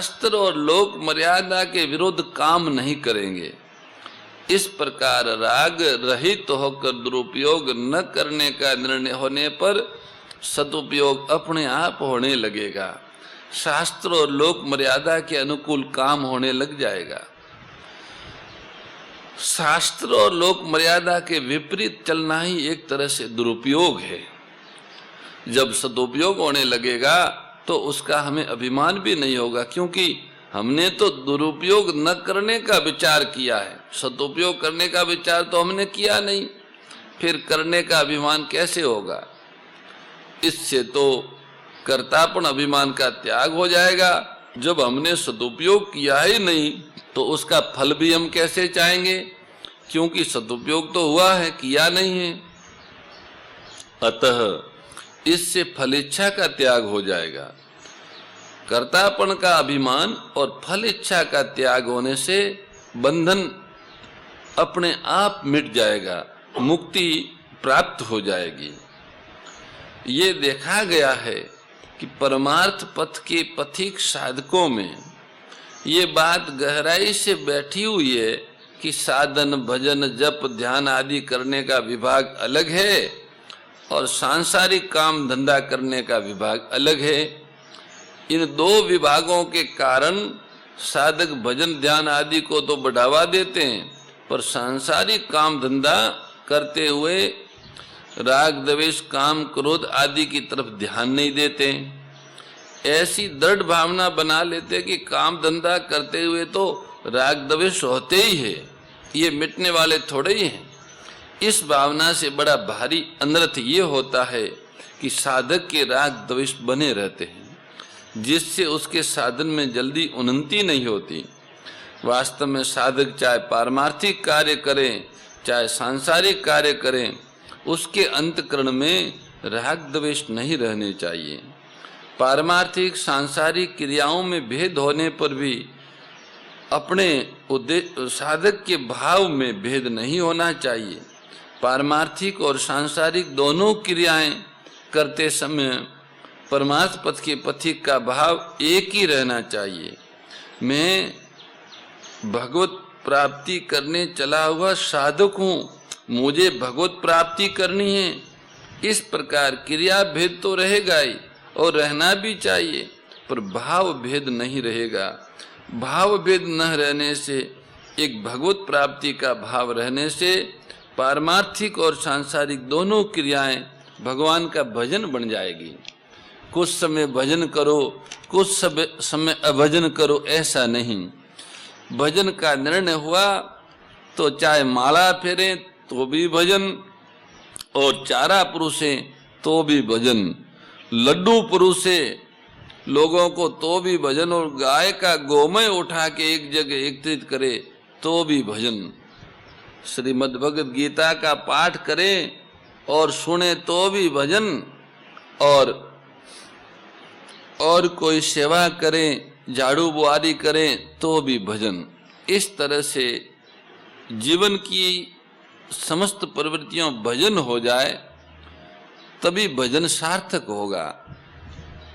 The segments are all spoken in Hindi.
शास्त्र और लोक मर्यादा के विरुद्ध काम नहीं करेंगे। इस प्रकार राग रहित होकर दुरुपयोग न करने का निर्णय होने पर सदुपयोग अपने आप होने लगेगा। शास्त्र और लोक मर्यादा के अनुकूल काम होने लग जाएगा। शास्त्र और लोक मर्यादा के विपरीत चलना ही एक तरह से दुरुपयोग है। जब सदुपयोग होने लगेगा तो उसका हमें अभिमान भी नहीं होगा, क्योंकि हमने तो दुरुपयोग न करने का विचार किया है, सदुपयोग करने का विचार तो हमने किया नहीं, फिर करने का अभिमान कैसे होगा। इससे तो कर्तापन अभिमान का त्याग हो जाएगा। जब हमने सदुपयोग किया ही नहीं तो उसका फल भी हम कैसे चाहेंगे, क्योंकि सदुपयोग तो हुआ है, किया नहीं है। अतः इससे फल इच्छा का त्याग हो जाएगा। कर्तापन का अभिमान और फल इच्छा का त्याग होने से बंधन अपने आप मिट जाएगा, मुक्ति प्राप्त हो जाएगी। ये देखा गया है कि परमार्थ पथ के पथिक साधकों में ये बात गहराई से बैठी हुई है कि साधन भजन जप ध्यान आदि करने का विभाग अलग है और सांसारिक काम धंधा करने का विभाग अलग है। इन दो विभागों के कारण साधक भजन ध्यान आदि को तो बढ़ावा देते हैं, पर सांसारिक काम धंधा करते हुए राग द्वेष काम क्रोध आदि की तरफ ध्यान नहीं देते। ऐसी दृढ़ भावना बना लेते कि काम धंधा करते हुए तो राग द्वेष होते ही है, ये मिटने वाले थोड़े ही हैं। इस भावना से बड़ा भारी अनर्थ ये होता है कि साधक के राग द्वेष बने रहते हैं, जिससे उसके साधन में जल्दी उन्नति नहीं होती। वास्तव में साधक चाहे पारमार्थिक कार्य करें चाहे सांसारिक कार्य करें, उसके अंतःकरण में राग द्वेष नहीं रहने चाहिए। पारमार्थिक सांसारिक क्रियाओं में भेद होने पर भी अपने उद्देश्य साधक के भाव में भेद नहीं होना चाहिए। पारमार्थिक और सांसारिक दोनों क्रियाएं करते समय परमार्थ पथ के पथिक का भाव एक ही रहना चाहिए। मैं भगवत प्राप्ति करने चला हुआ साधक हूँ, मुझे भगवत प्राप्ति करनी है। इस प्रकार क्रिया भेद तो रहेगा ही और रहना भी चाहिए, पर भाव भेद नहीं रहेगा। भाव भेद न रहने से, एक भगवत प्राप्ति का भाव रहने से पारमार्थिक और सांसारिक दोनों क्रियाएं भगवान का भजन बन जाएगी। कुछ समय भजन करो, कुछ समय अभजन करो, ऐसा नहीं। भजन का निर्णय हुआ तो चाहे माला फेरे तो भी भजन, और चारा पुरुषे तो भी भजन, लड्डू पुरुषे लोगों को तो भी भजन, और गाय का गोमय उठा के एक जगह एकत्रित करे तो भी भजन। श्रीमद् भगवद गीता का पाठ करें और सुने तो भी भजन, और कोई सेवा करें, झाड़ू बुआरी करें तो भी भजन। इस तरह से जीवन की समस्त प्रवृत्तियों भजन हो जाए तभी भजन सार्थक होगा।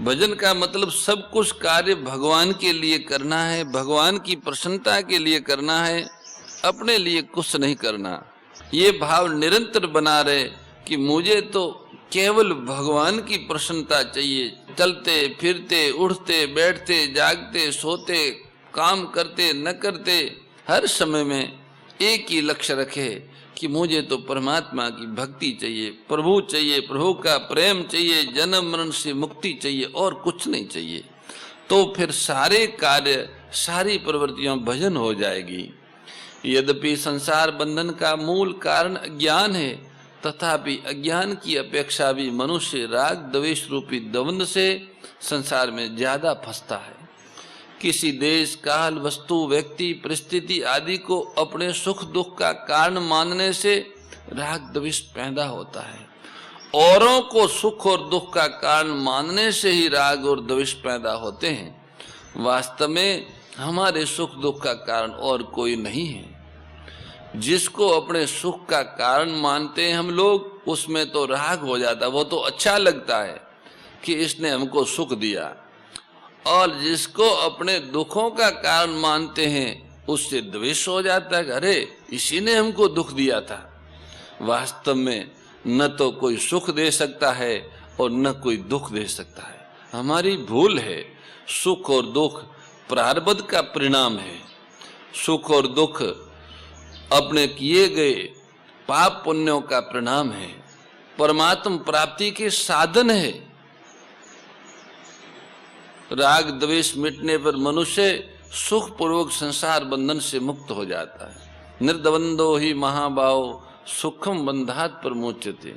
भजन का मतलब सब कुछ कार्य भगवान के लिए करना है, भगवान की प्रसन्नता के लिए करना है, अपने लिए कुछ नहीं करना। ये भाव निरंतर बना रहे कि मुझे तो केवल भगवान की प्रसन्नता चाहिए। चलते फिरते उठते बैठते जागते सोते काम करते न करते हर समय में एक ही लक्ष्य रखे कि मुझे तो परमात्मा की भक्ति चाहिए, प्रभु चाहिए, प्रभु का प्रेम चाहिए, जन्म मरण से मुक्ति चाहिए और कुछ नहीं चाहिए। तो फिर सारे कार्य सारी प्रवृत्तियां भजन हो जाएगी। यद्यपि संसार बंधन का मूल कारण अज्ञान है, तथापि अज्ञान की अपेक्षा भी मनुष्य राग द्वेष रूपी द्वंद्व से संसार में ज्यादा फंसता है। किसी देश काल वस्तु व्यक्ति परिस्थिति आदि को अपने सुख दुख का कारण मानने से राग द्वेष पैदा होता है। औरों को सुख और दुख का कारण मानने से ही राग और द्वेष पैदा होते हैं। वास्तव में हमारे सुख दुख का कारण और कोई नहीं है। जिसको अपने सुख का कारण मानते हैं हम लोग, उसमें तो राग हो जाता, वो तो अच्छा लगता है कि इसने हमको सुख दिया। और जिसको अपने दुखों का कारण मानते हैं उससे द्वेष हो जाता है। अरे इसी ने हमको दुख दिया था। वास्तव में न तो कोई सुख दे सकता है और न कोई दुख दे सकता है। हमारी भूल है। सुख और दुख प्रारब्ध का परिणाम है। सुख और दुख अपने किए गए पाप पुण्यों का परिणाम है। परमात्म प्राप्ति के साधन है। राग द्वेष मिटने पर मनुष्य सुख पूर्वक संसार बंधन से मुक्त हो जाता है। निर्द्वंदो ही महाबाहो सुखम बंधात प्रमोच्यते।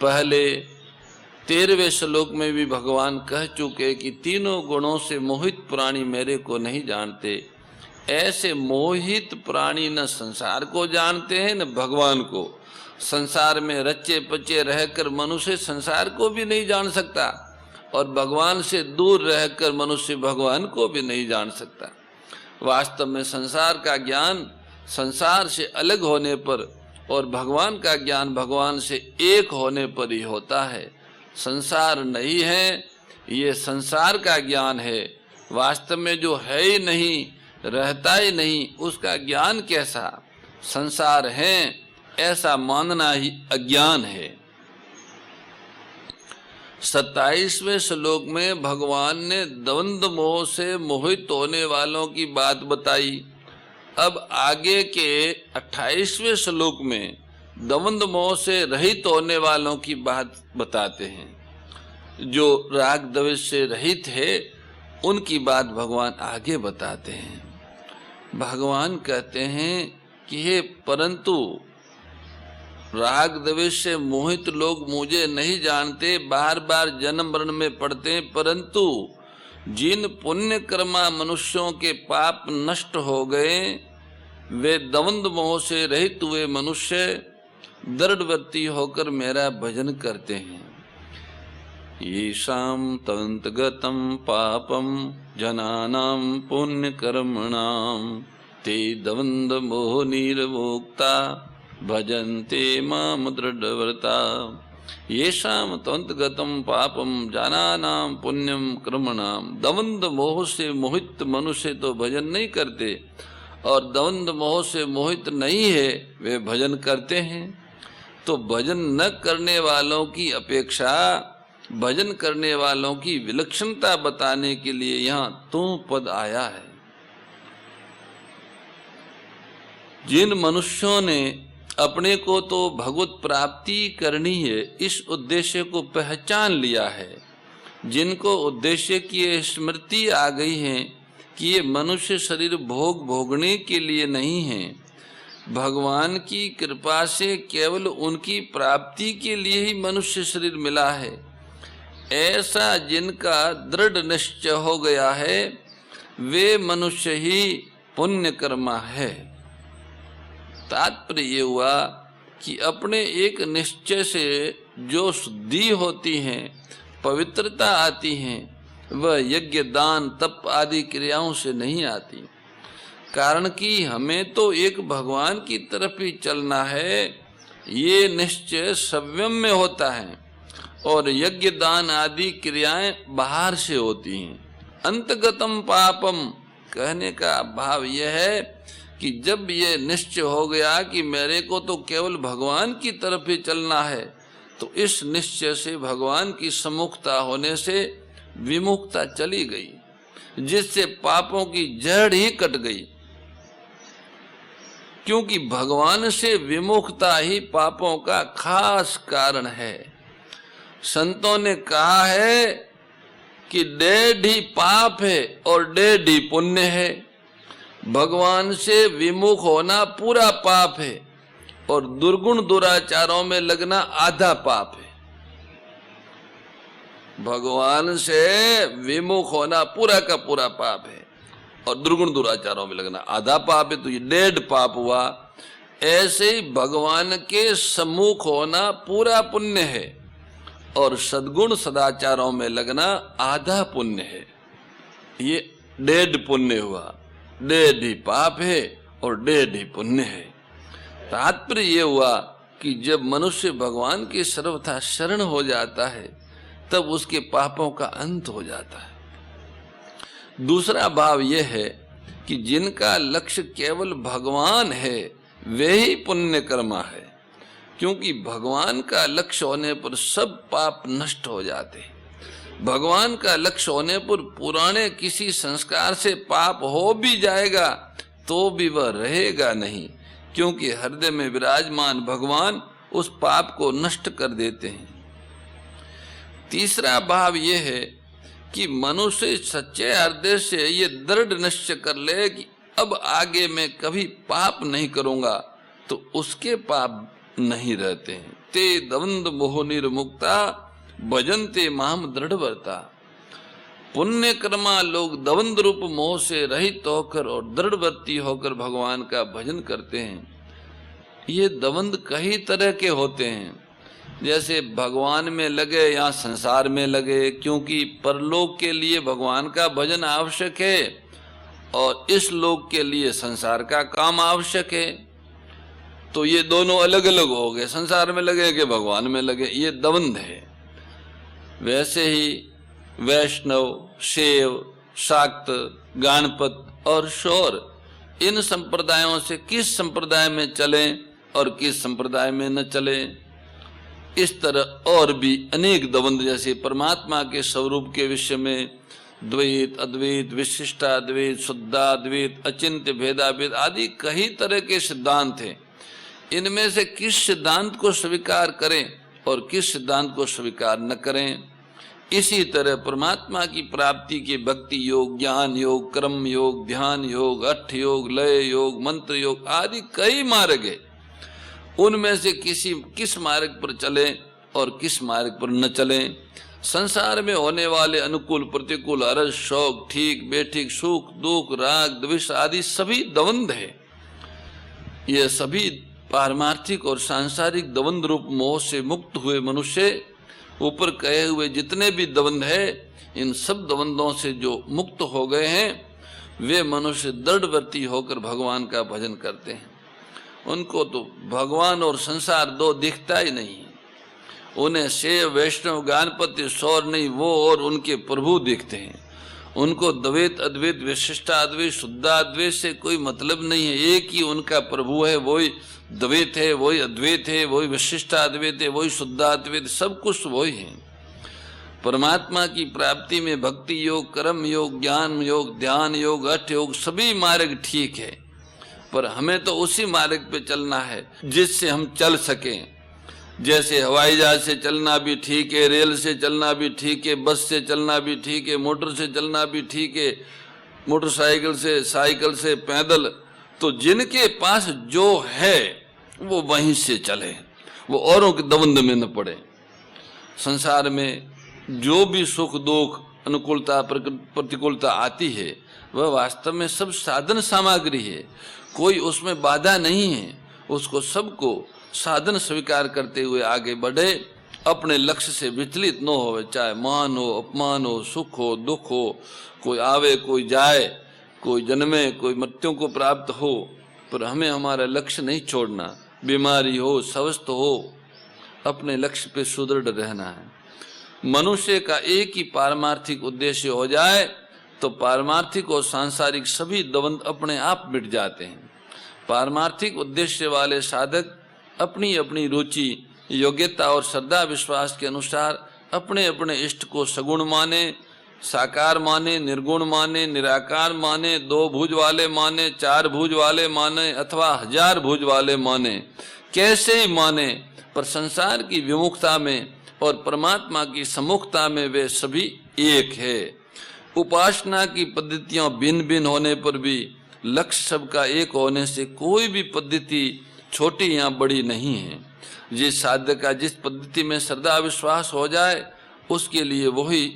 पहले 13वें श्लोक में भी भगवान कह चुके कि तीनों गुणों से मोहित प्राणी मेरे को नहीं जानते। ऐसे मोहित प्राणी न संसार को जानते हैं न भगवान को। संसार में रचे पचे रहकर मनुष्य संसार को भी नहीं जान सकता और भगवान से दूर रहकर मनुष्य भगवान को भी नहीं जान सकता। वास्तव में संसार का ज्ञान संसार से अलग होने पर और भगवान का ज्ञान भगवान से एक होने पर ही होता है। संसार नहीं है, ये संसार का ज्ञान है। वास्तव में जो है ही नहीं, रहता ही नहीं, उसका ज्ञान कैसा? संसार है ऐसा मानना ही अज्ञान है। 27वें श्लोक में भगवान ने द्वंद्व मोह से मोहित होने वालों की बात बताई। अब आगे के 28वें श्लोक में द्वंद्व मोह से रहित होने वालों की बात बताते हैं। जो राग द्वेष से रहित है उनकी बात भगवान आगे बताते हैं। भगवान कहते हैं कि हे परंतु राग द्वेष से मोहित लोग मुझे नहीं जानते, बार बार जन्म मरण में पड़ते हैं, परंतु जिन पुण्य कर्मा मनुष्यों के पाप नष्ट हो गए वे द्वंद्व मोह से रहित हुए मनुष्य दृढ़वर्ती होकर मेरा भजन करते हैं। येषां तन्तगतं पापं जनानां पुण्य कर्मणां ते द्वंद्व मोह निर्मुक्ता भजन्ते माम दृढ़व्रता। येषां तन्तगतं पापं जनानां पुण्यम कर्मणां। द्वंद्व मोह से मोहित मनुष्य तो भजन नहीं करते और द्वंद्व मोह से मोहित नहीं है वे भजन करते हैं। तो भजन न करने वालों की अपेक्षा भजन करने वालों की विलक्षणता बताने के लिए यहाँ तू पद आया है। जिन मनुष्यों ने अपने को तो भगवत प्राप्ति करनी है इस उद्देश्य को पहचान लिया है, जिनको उद्देश्य की स्मृति आ गई है कि ये मनुष्य शरीर भोग भोगने के लिए नहीं है, भगवान की कृपा से केवल उनकी प्राप्ति के लिए ही मनुष्य शरीर मिला है, ऐसा जिनका दृढ़ निश्चय हो गया है वे मनुष्य ही पुण्य कर्मा है। तात्पर्य ये हुआ कि अपने एक निश्चय से जो शुद्धि होती है, पवित्रता आती है, वह यज्ञ दान तप आदि क्रियाओं से नहीं आती। कारण कि हमें तो एक भगवान की तरफ ही चलना है, ये निश्चय संयम में होता है और यज्ञ दान आदि क्रियाएं बाहर से होती हैं। अंतगतम पापम कहने का भाव यह है कि जब ये निश्चय हो गया कि मेरे को तो केवल भगवान की तरफ ही चलना है, तो इस निश्चय से भगवान की सम्मुखता होने से विमुखता चली गई, जिससे पापों की जड़ ही कट गई। क्योंकि भगवान से विमुखता ही पापों का खास कारण है। संतों ने कहा है कि डेढ़ ही पाप है और डेढ़ ही पुण्य है। भगवान से विमुख होना पूरा पाप है और दुर्गुण दुराचारों में लगना आधा पाप है। भगवान से विमुख होना पूरा का पूरा पाप है और दुर्गुण दुराचारों में लगना आधा पाप है, तो ये डेढ़ पाप हुआ। ऐसे ही भगवान के सम्मुख होना पूरा पुण्य है और सद्गुण सदाचारों में लगना आधा पुण्य है। ये डेढ़ पुण्य हुआ, डेढ़ ही पाप है और डेढ़ ही पुण्य है। तात्पर्य ये हुआ कि जब मनुष्य भगवान के सर्वथा शरण हो जाता है तब उसके पापों का अंत हो जाता है। दूसरा भाव यह है कि जिनका लक्ष्य केवल भगवान है वे ही पुण्य कर्मा है, क्योंकि भगवान का लक्ष्य होने पर सब पाप नष्ट हो जाते हैं। भगवान का लक्ष्य होने पर पुराने किसी संस्कार से पाप हो भी जाएगा तो भी वह रहेगा नहीं, क्योंकि हृदय में विराजमान भगवान उस पाप को नष्ट कर देते हैं। तीसरा भाव यह है कि मनुष्य सच्चे हृदय से ये दृढ़ निश्चय कर ले कि अब आगे मैं कभी पाप नहीं करूंगा, तो उसके पाप नहीं रहते हैं। ते द्वंद मोह निर्मुक्ता भजन्ते माम दृढ़व्रता। पुण्य कर्मा लोग द्वंद रूप मोह से रहित होकर और दृढ़व्रती होकर भगवान का भजन करते हैं। ये द्वंद कई तरह के होते हैं, जैसे भगवान में लगे या संसार में लगे, क्योंकि परलोक के लिए भगवान का भजन आवश्यक है और इस लोक के लिए संसार का काम आवश्यक है। तो ये दोनों अलग अलग हो गए, संसार में लगे कि भगवान में लगे, ये द्वंद है। वैसे ही वैष्णव, शैव, शाक्त, गाणपत और शौर, इन संप्रदायों से किस संप्रदाय में चलें और किस संप्रदाय में न चलें, इस तरह और भी अनेक द्वंद, जैसे परमात्मा के स्वरूप के विषय में द्वैत, अद्वैत, विशिष्टाद्वैत, शुद्धाद्वैत, अचिंत्य भेदाभेद आदि कई तरह के सिद्धांत हैं। इनमें से किस सिद्धांत को स्वीकार करें और किस सिद्धांत को स्वीकार न करें। इसी तरह परमात्मा की प्राप्ति के भक्ति योग, ज्ञान योग, कर्म योग, ध्यान योग, अष्ट योग, लय योग, मंत्र योग आदि कई मार्ग है। उनमें से किस मार्ग पर चलें और किस मार्ग पर न चलें। संसार में होने वाले अनुकूल, प्रतिकूल, हर्ष, शोक, ठीक, बेठीक, सुख, दुख, राग, द्वेष आदि सभी द्वंद है। ये सभी पारमार्थिक और सांसारिक द्वंद रूप मोह से मुक्त हुए मनुष्य, ऊपर कहे हुए जितने भी द्वंद है, इन सब द्वंद्वों से जो मुक्त हो गए हैं वे मनुष्य दृढ़व्रती होकर भगवान का भजन करते हैं। उनको तो भगवान और संसार दो दिखता ही नहीं है। उन्हें शैव, वैष्णव, गाणपत्य, शौर नहीं, वो और उनके प्रभु दिखते हैं। उनको द्वैत, अद्वैत, विशिष्टाद्वैत, शुद्धाद्वैत से कोई मतलब नहीं है। एक ही उनका प्रभु है, वही द्वैत है, वही अद्वैत है, वही विशिष्टाद्वैत है, वही शुद्धाद्वैत, सब कुछ वही है। परमात्मा की प्राप्ति में भक्ति योग, कर्म योग, ज्ञान योग, ध्यान योग, अष्ट योग सभी मार्ग ठीक है, पर हमें तो उसी मार्ग पे चलना है जिससे हम चल सकें। जैसे हवाई जहाज से चलना भी ठीक है, रेल से चलना भी ठीक है, बस से चलना भी ठीक है, मोटर से चलना भी ठीक है, मोटरसाइकिल से, साइकिल से, पैदल। तो जिनके पास जो है वो वहीं से चले, वो औरों के द्वंद में न पड़े। संसार में जो भी सुख दुख, अनुकूलता प्रतिकूलता आती है वह वास्तव में सब साधन सामग्री है, कोई उसमें बाधा नहीं है। उसको सबको साधन स्वीकार करते हुए आगे बढ़े, अपने लक्ष्य से विचलित न हो, चाहे मान हो, अपमान हो, सुख हो, दुख हो, कोई आवे कोई जाए, कोई जन्मे कोई मृत्यु को प्राप्त हो, पर हमें हमारा लक्ष्य नहीं छोड़ना। बीमारी हो, स्वस्थ हो, अपने लक्ष्य पे सुदृढ़ रहना है। मनुष्य का एक ही पारमार्थिक उद्देश्य हो जाए तो पारमार्थिक और सांसारिक सभी द्वंद अपने आप मिट जाते हैं। पारमार्थिक उद्देश्य वाले साधक अपनी अपनी रुचि, योग्यता और श्रद्धा विश्वास के अनुसार अपने अपने इष्ट को सगुण माने, साकार माने, निर्गुण माने, निराकार माने, दो भुज वाले माने, चार भुज वाले माने अथवा 1000 भुज वाले माने, कैसे ही माने, पर संसार की विमुखता में और परमात्मा की सम्मुखता में वे सभी एक है। उपासना की पद्धतियां भिन्न भिन्न होने पर भी लक्ष्य सबका एक होने से कोई भी पद्धति छोटी या बड़ी नहीं है। जिस साधक का जिस पद्धति में श्रद्धा विश्वास हो जाए उसके लिए वही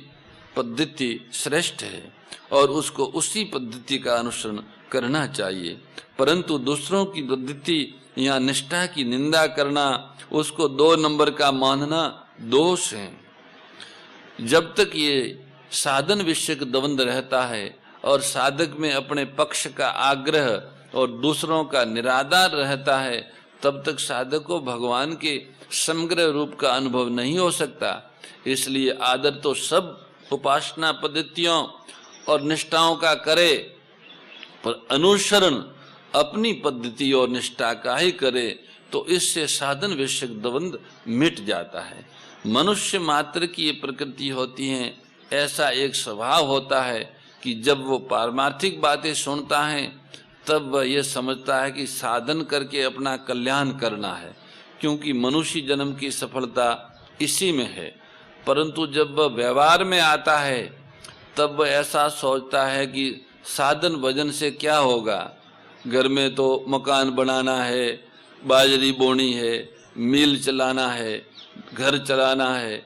पद्धति श्रेष्ठ है और उसको उसी पद्धति का अनुसरण करना चाहिए। परंतु दूसरों की पद्धति या निष्ठा की निंदा करना, उसको 2 नंबर का मानना दोष है। जब तक ये साधन विषयक द्वंद रहता है और साधक में अपने पक्ष का आग्रह और दूसरों का निरादर रहता है, तब तक साधक को भगवान के समग्र रूप का अनुभव नहीं हो सकता। इसलिए आदर तो सब उपासना पद्धतियों और निष्ठाओं का करे, पर अनुसरण अपनी पद्धति और निष्ठा का ही करे, तो इससे साधन विषयक द्वंद्व मिट जाता है। मनुष्य मात्र की ये प्रकृति होती है, ऐसा एक स्वभाव होता है कि जब वो पारमार्थिक बातें सुनता है तब वह ये समझता है कि साधन करके अपना कल्याण करना है, क्योंकि मनुष्य जन्म की सफलता इसी में है। परंतु जब वह व्यवहार में आता है तब वह ऐसा सोचता है कि साधन भजन से क्या होगा, घर में तो मकान बनाना है, बाजरी बोनी है, मिल चलाना है, घर चलाना है,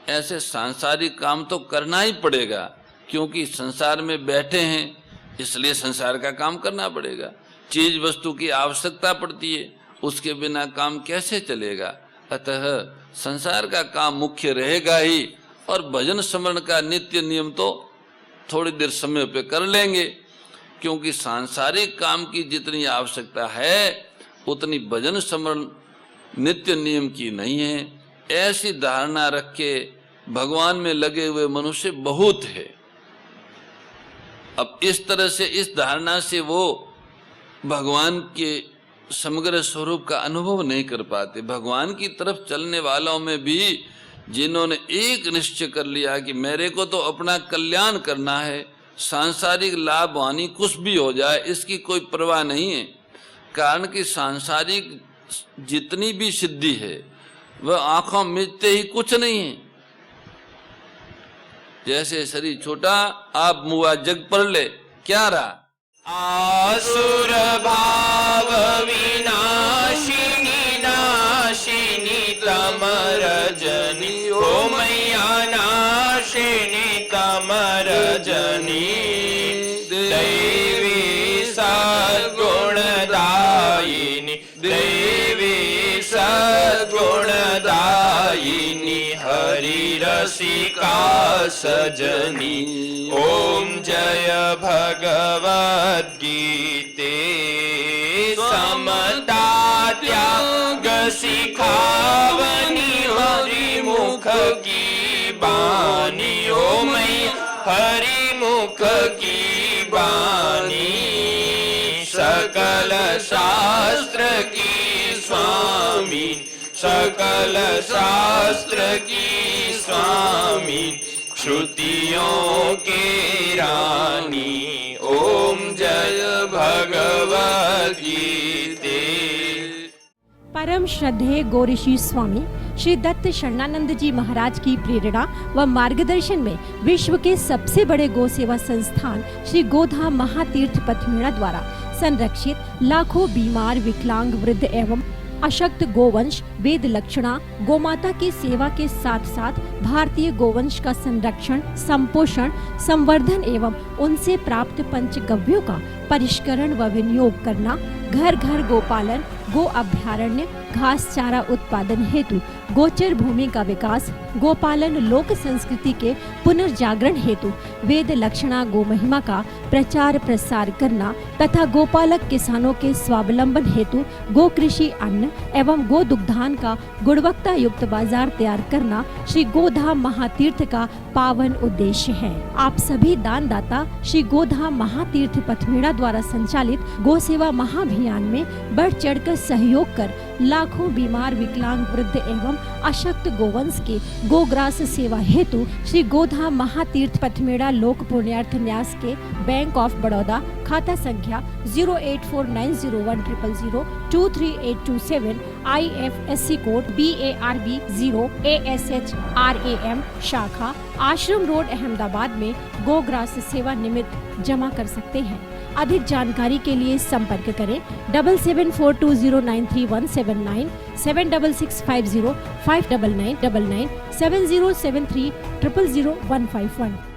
ऐसे सांसारिक काम तो करना ही पड़ेगा, क्योंकि संसार में बैठे हैं इसलिए संसार का काम करना पड़ेगा। चीज वस्तु की आवश्यकता पड़ती है, उसके बिना काम कैसे चलेगा। अतः संसार का काम मुख्य रहेगा ही, और भजन स्मरण का नित्य नियम तो थोड़ी देर समय पे कर लेंगे, क्योंकि सांसारिक काम की जितनी आवश्यकता है उतनी भजन स्मरण नित्य नियम की नहीं है। ऐसी धारणा रख के भगवान में लगे हुए मनुष्य बहुत है। अब इस तरह से, इस धारणा से वो भगवान के समग्र स्वरूप का अनुभव नहीं कर पाते। भगवान की तरफ चलने वालों में भी जिन्होंने एक निश्चय कर लिया कि मेरे को तो अपना कल्याण करना है, सांसारिक लाभ हानि कुछ भी हो जाए इसकी कोई परवाह नहीं है, कारण कि सांसारिक जितनी भी सिद्धि है वह आंखों मिलते ही कुछ नहीं है। जैसे शरीर छोटा, आप मुआ जग पर ले, क्या रहा? आसुर भाव विनाशिनी नाशिनी तमरजनी, ओ मैया नाशिनी तमरजनी, दैवी सद्गुणदायिनी, दैवी सद्गुणदायिनी, हरि रसिका सजनी। ओम जय भगवद्गीते, समता त्याग सिखावनी, हरि मुख की बानी, ओ मैया हरि मुख की बानी, सकल शास्त्र की स्वामी, सकल शास्त्र की स्वामी, श्रुतियों के रानी। ओम जय भगवद्गीते। परम श्रद्धेय गौरीशी स्वामी श्री दत्त शरणानंद जी महाराज की प्रेरणा व मार्गदर्शन में विश्व के सबसे बड़े गौ सेवा संस्थान श्री गोधाम महातीर्थ पथमेड़ा द्वारा संरक्षित लाखों बीमार, विकलांग, वृद्ध एवं अशक्त गोवंश वेद लक्षणा गोमाता की सेवा के साथ साथ भारतीय गोवंश का संरक्षण, संपोषण, संवर्धन एवं उनसे प्राप्त पंचगव्यों का परिष्करण व विनियोग करना, घर घर गोपालन, गो अभ्यारण्य, घास चारा उत्पादन हेतु गोचर भूमि का विकास, गोपालन लोक संस्कृति के पुनर्जागरण हेतु वेद लक्षणा गो महिमा का प्रचार प्रसार करना तथा गोपालक किसानों के स्वावलंबन हेतु गो कृषि अन्न एवं गो दुग्धान का गुणवत्ता युक्त बाजार तैयार करना श्री गोधाम महातीर्थ का पावन उद्देश्य है। आप सभी दानदाता श्री गोधाम महातीर्थ पथमेड़ा द्वारा संचालित गो सेवा महाअभियान में बढ़ चढ़कर सहयोग कर लाखों बीमार, विकलांग, वृद्ध एवं अशक्त गोवंश के गोग्रास सेवा हेतु श्री गोधाम महातीर्थ पथमेड़ा लोक पुण्यार्थ न्यास के बैंक ऑफ बड़ौदा खाता संख्या 084901000238827 IFSC कोड BARB 0 ASHRAM शाखा आश्रम रोड अहमदाबाद में गोग्रास सेवा निमित्त जमा कर सकते हैं। अधिक जानकारी के लिए संपर्क करें 7742093179 7665059999 7073000151।